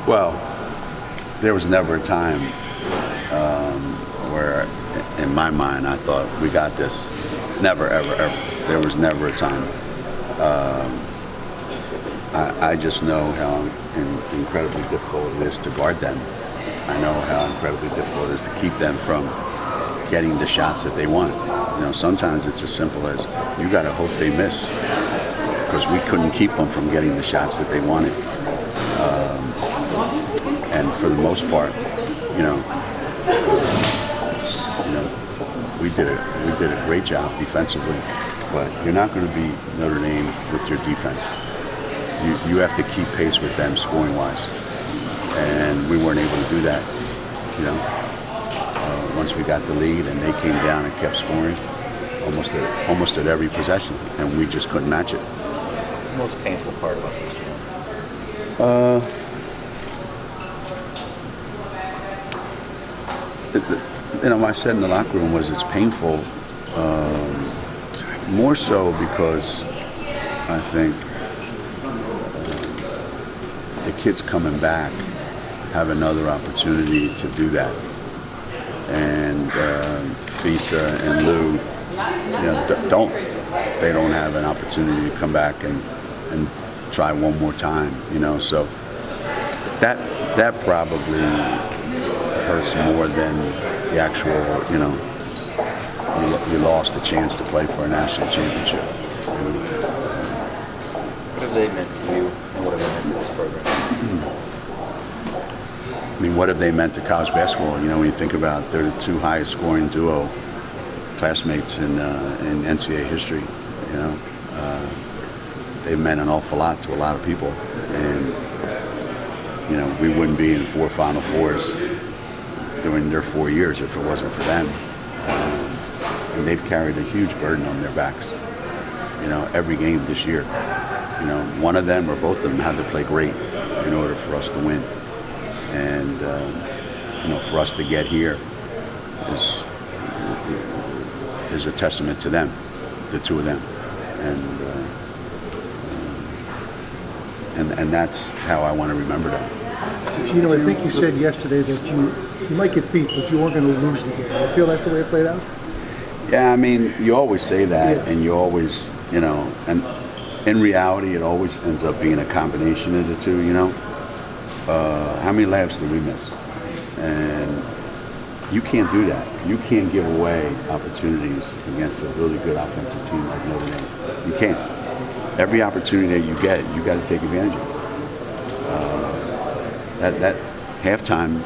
Well, there was never a time where, in my mind, I thought, we got this. Never, ever, ever. There was never a time. I just know how incredibly difficult it is to guard them. I know how incredibly difficult it is to keep them from getting the shots that they want. Sometimes it's as simple as you got to hope they miss, because we couldn't keep them from getting the shots that they wanted. And for the most part, we did a great job defensively. But you're not going to beat Notre Dame with your defense. You have to keep pace with them scoring-wise, and we weren't able to do that. Once we got the lead and they came down and kept scoring, almost at every possession, and we just couldn't match it. What's the most painful part about this game? What I said in the locker room was it's painful, more so because I think the kids coming back have another opportunity to do that. And Fisa and Lou, they don't have an opportunity to come back and try one more time, so that probably hurts more than the actual, you lost a chance to play for a national championship. What have they meant to you, and what have they meant to this program? I mean, what have they meant to college basketball? When you think about, they're the two highest scoring duo classmates in NCAA history. They've meant an awful lot to a lot of people, and we wouldn't be in 4 Final Fours during their 4 years if it wasn't for them. And they've carried a huge burden on their backs. Every game this year, one of them or both of them had to play great in order for us to win. And for us to get here is a testament to them, the two of them, and that's how I want to remember them. Geno, I think you said yesterday that you might get beat, but you weren't going to lose the game. I feel that's the way it played out? Yeah, I mean, you always say that, and you always, and in reality, it always ends up being a combination of the two, How many layups did we miss? And you can't do that. You can't give away opportunities against a really good offensive team like Notre Dame. You can't. Every opportunity that you get, you got to take advantage of it. That halftime,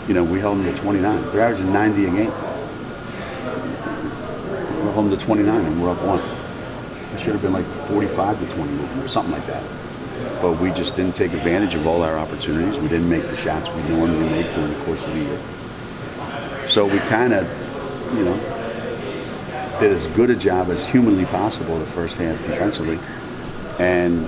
we held them to 29. They're averaging 90 a game. We're holding to 29 and we're up 1. It should have been like 45 to 20 or something like that. But we just didn't take advantage of all our opportunities. We didn't make the shots we normally make during the course of the year. So we kind of, did as good a job as humanly possible the first half defensively, and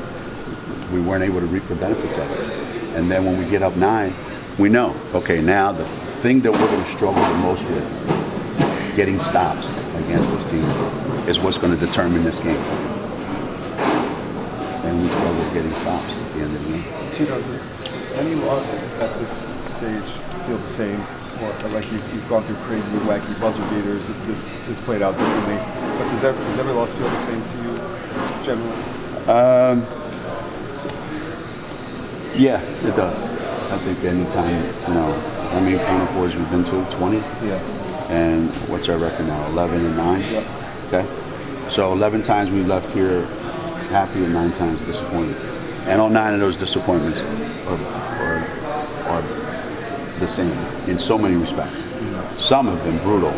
we weren't able to reap the benefits of it. And then when we get up 9, we know, okay, now the thing that we're going to struggle the most with, getting stops against this team, is what's going to determine this game. And we struggle getting stops at the end of the game. Geno, does any loss at this stage feel the same? Or like you've gone through crazy, wacky buzzer beaters, this played out differently. But does every loss feel the same to you, generally? Yeah, it does. I think anytime, how many Final Fours we've been to? 20? Yeah. And what's our record now? 11 and 9? Yep. Okay. So 11 times we left here happy and 9 times disappointed. And all 9 of those disappointments are the same in so many respects. Mm-hmm. Some have been brutal,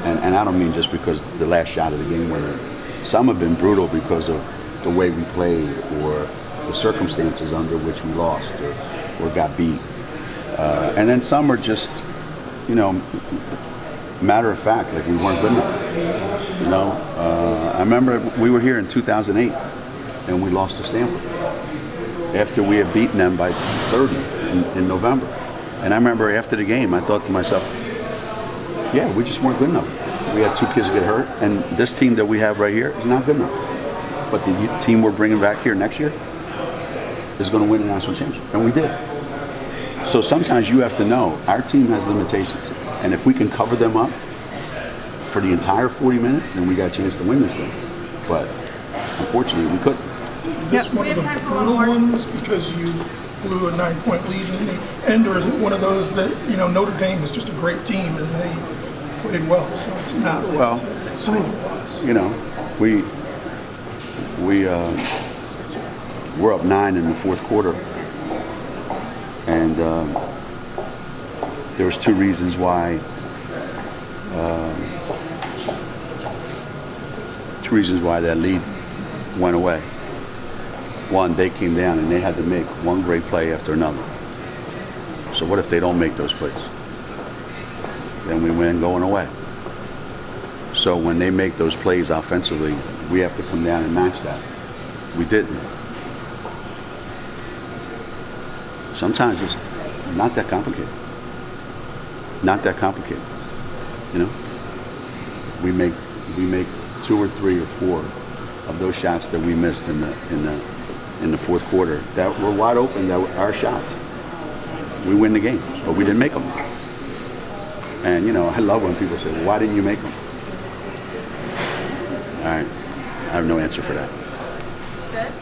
and I don't mean just because the last shot of the game winner. Some have been brutal because of the way we played or the circumstances under which we lost or got beat. And then some are just, matter of fact, like we weren't good enough. I remember we were here in 2008 and we lost to Stanford after we had beaten them by 30 in November. And I remember after the game, I thought to myself, yeah, we just weren't good enough. We had 2 kids get hurt, and this team that we have right here is not good enough. But the team we're bringing back here next year is going to win the national championship. And we did. So sometimes you have to know our team has limitations, and if we can cover them up for the entire 40 minutes, then we got a chance to win this thing. But unfortunately, we couldn't. Is this one of the brutal ones because you blew a 9-point lead in the end, or is it one of those that, you know, Notre Dame is just a great team and they played well, so it's not like Well, it's a brutal loss? You know, we're up 9 in the fourth quarter, and there was two reasons why. Two reasons why that lead went away. One, they came down and they had to make one great play after another. So what if they don't make those plays? Then we win going away. So when they make those plays offensively, we have to come down and match that. We didn't. Sometimes it's not that complicated. Not that complicated. You know? We make 2 or 3 or 4 of those shots that we missed in the fourth quarter that were wide open, that were our shots. We win the game, but we didn't make them. And you know, I love when people say, well, why didn't you make them? All right, I have no answer for that. Good.